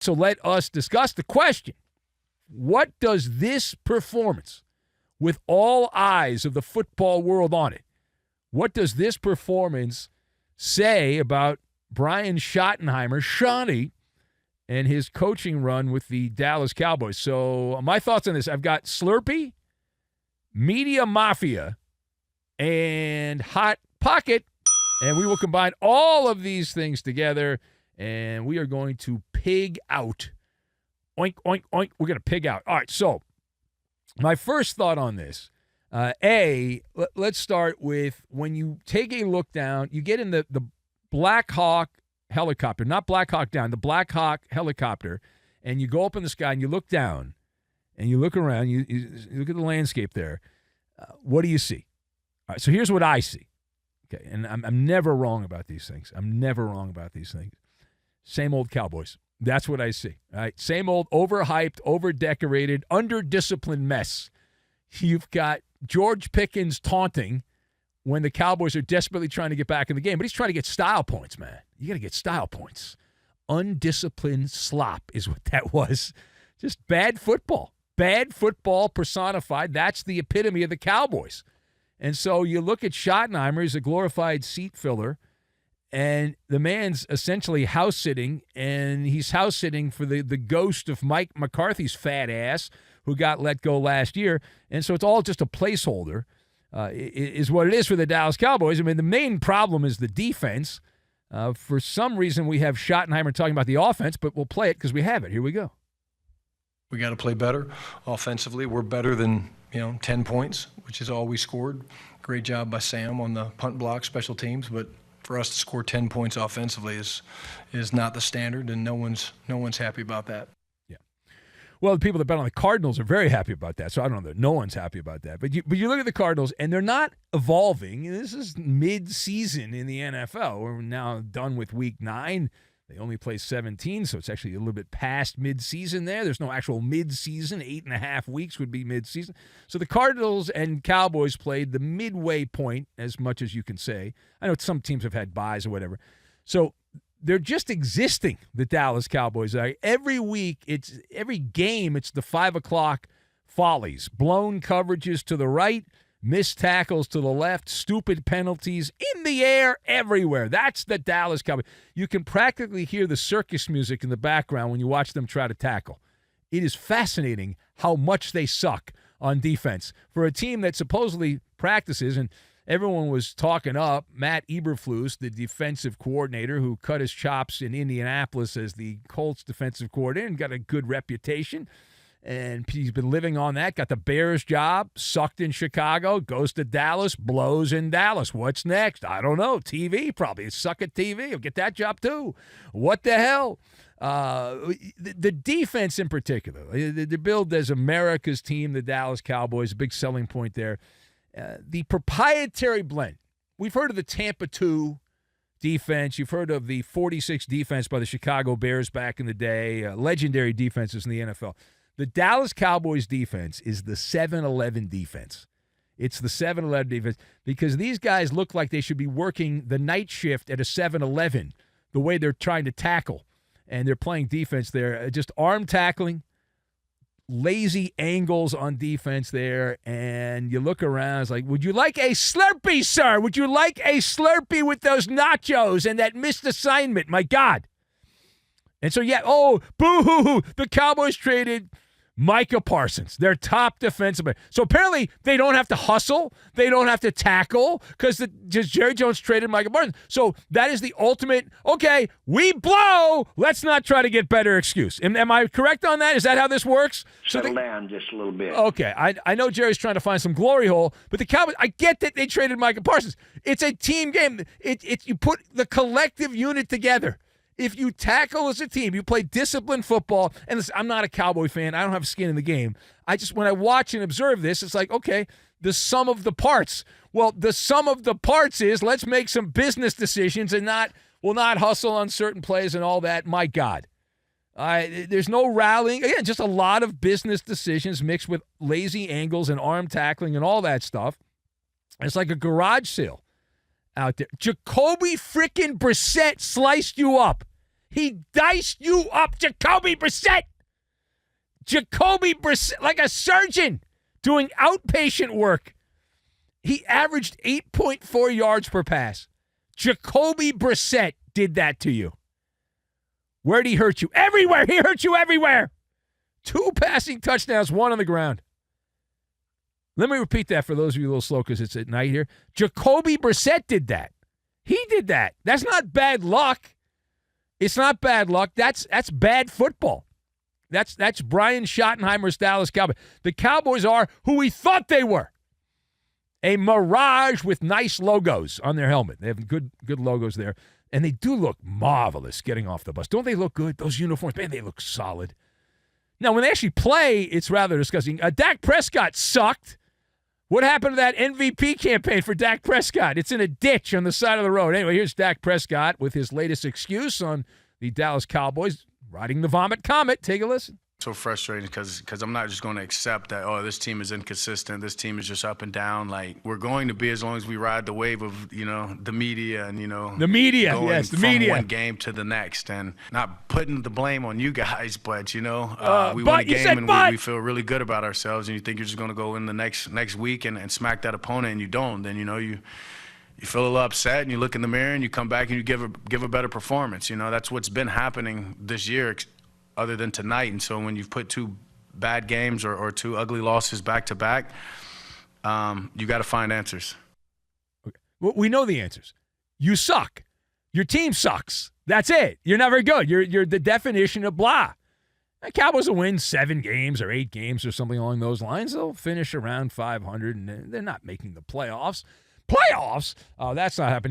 So let us discuss the question. What does this performance, with all eyes of the football world on it, what does this performance say about Brian Schottenheimer, Shotty, and his coaching run with the Dallas Cowboys? So my thoughts on this, I've got Slurpee, Media Mafia, and Hot Pocket, and we will combine all of these things together, and we are going to pig out. Oink, oink, oink. We're going to pig out. All right, so my first thought on this, let's start with when you take a look down, you get in the Black Hawk helicopter, not Black Hawk down, the Black Hawk helicopter, and you go up in the sky and you look down and you look around, you look at the landscape there. What do you see? All right, so here's what I see. Okay, and I'm never wrong about these things. Same old Cowboys. That's what I see. All right, same old overhyped, overdecorated, under-disciplined mess. You've got George Pickens taunting when the Cowboys are desperately trying to get back in the game, but he's trying to get style points, man. You got to get style points. Undisciplined slop is what that was. Just bad football. Bad football personified. That's the epitome of the Cowboys. And so you look at Schottenheimer, he's a glorified seat filler, and the man's essentially house-sitting, and he's house-sitting for the ghost of Mike McCarthy's fat ass who got let go last year. And so it's all just a placeholder is what it is for the Dallas Cowboys. I mean, the main problem is the defense. For some reason, we have Schottenheimer talking about the offense, but we'll play it because we have it. Here we go. We got to play better offensively. We're better than 10 points, which is all we scored. Great job by Sam on the punt block, special teams, but for us to score 10 points offensively is not the standard, and no one's happy about that. Yeah. Well, the people that bet on the Cardinals are very happy about that, so I don't know that no one's happy about that. But you look at the Cardinals, and they're not evolving. This is mid-season in the NFL. We're now done with Week 9. They only play 17, so it's actually a little bit past mid-season there. There's no actual mid-season. 8.5 weeks would be mid-season. So the Cardinals and Cowboys played the midway point, as much as you can say. I know some teams have had byes or whatever. So they're just existing, the Dallas Cowboys. Every week, every game, it's the 5 o'clock follies. Blown coverages to the right, missed tackles to the left, stupid penalties in the air everywhere. That's the Dallas Cowboys. You can practically hear the circus music in the background when you watch them try to tackle. It is fascinating how much they suck on defense for a team that supposedly practices, and everyone was talking up Matt Eberflus, the defensive coordinator who cut his chops in Indianapolis as the Colts defensive coordinator and got a good reputation. And he's been living on that, got the Bears job, sucked in Chicago, goes to Dallas, blows in Dallas. What's next? I don't know. TV, probably. Suck at TV. He'll get that job too. What the hell? The defense in particular, they're billed as America's team, the Dallas Cowboys, a big selling point there. The proprietary blend. We've heard of the Tampa 2 defense. You've heard of the 46 defense by the Chicago Bears back in the day, legendary defenses in the NFL. The Dallas Cowboys defense is the 7-Eleven defense. It's the 7-Eleven defense because these guys look like they should be working the night shift at a 7-Eleven, the way they're trying to tackle. And they're playing defense there. Just arm tackling, lazy angles on defense there. And you look around, it's like, would you like a Slurpee, sir? Would you like a Slurpee with those nachos and that missed assignment? My God. And so, boo-hoo-hoo. The Cowboys traded Micah Parsons, their top defensive man. So apparently they don't have to hustle. They don't have to tackle because just Jerry Jones traded Micah Parsons. So that is the ultimate, okay, we blow. Let's not try to get better excuse. Am I correct on that? Is that how this works? Settle down just a little bit. Okay, I know Jerry's trying to find some glory hole, but the Cowboys, I get that they traded Micah Parsons. It's a team game. You put the collective unit together. If you tackle as a team, you play disciplined football, and listen, I'm not a Cowboy fan. I don't have skin in the game. When I watch and observe this, it's like, okay, the sum of the parts. Well, the sum of the parts is let's make some business decisions and not hustle on certain plays and all that. My God. There's no rallying. Again, just a lot of business decisions mixed with lazy angles and arm tackling and all that stuff. It's like a garage sale out there. Jacoby frickin' Brissett sliced you up. He diced you up, Jacoby Brissett. Jacoby Brissett, like a surgeon doing outpatient work. He averaged 8.4 yards per pass. Jacoby Brissett did that to you. Where'd he hurt you? Everywhere. He hurt you everywhere. 2 passing touchdowns, 1 on the ground. Let me repeat that for those of you a little slow because it's at night here. Jacoby Brissett did that. He did that. That's not bad luck. It's not bad luck. That's bad football. That's Brian Schottenheimer's Dallas Cowboys. The Cowboys are who we thought they were. A mirage with nice logos on their helmet. They have good logos there. And they do look marvelous getting off the bus. Don't they look good? Those uniforms, man, they look solid. Now, when they actually play, it's rather disgusting. Dak Prescott sucked. What happened to that MVP campaign for Dak Prescott? It's in a ditch on the side of the road. Anyway, here's Dak Prescott with his latest excuse on the Dallas Cowboys riding the vomit comet. Take a listen. So frustrating because I'm not just going to accept that, oh, this team is inconsistent, this team is just up and down. Like, we're going to be as long as we ride the wave of, the media and, The media, going yes, the from media. one game to the next. And not putting the blame on you guys, but, we but win a you game said and but. we feel really good about ourselves. And you think you're just going to go in the next week and smack that opponent, and you don't. Then, you feel a little upset, and you look in the mirror, and you come back and you give a better performance. That's what's been happening this year, other than tonight. And so when you've put 2 bad games or 2 ugly losses back to back, you got to find answers. Okay. Well, we know the answers. You suck. Your team sucks. That's it. You're not very good. You're the definition of blah. The Cowboys will win 7 games or 8 games or something along those lines. They'll finish around 500, and they're not making the playoffs. Playoffs? That's not happening.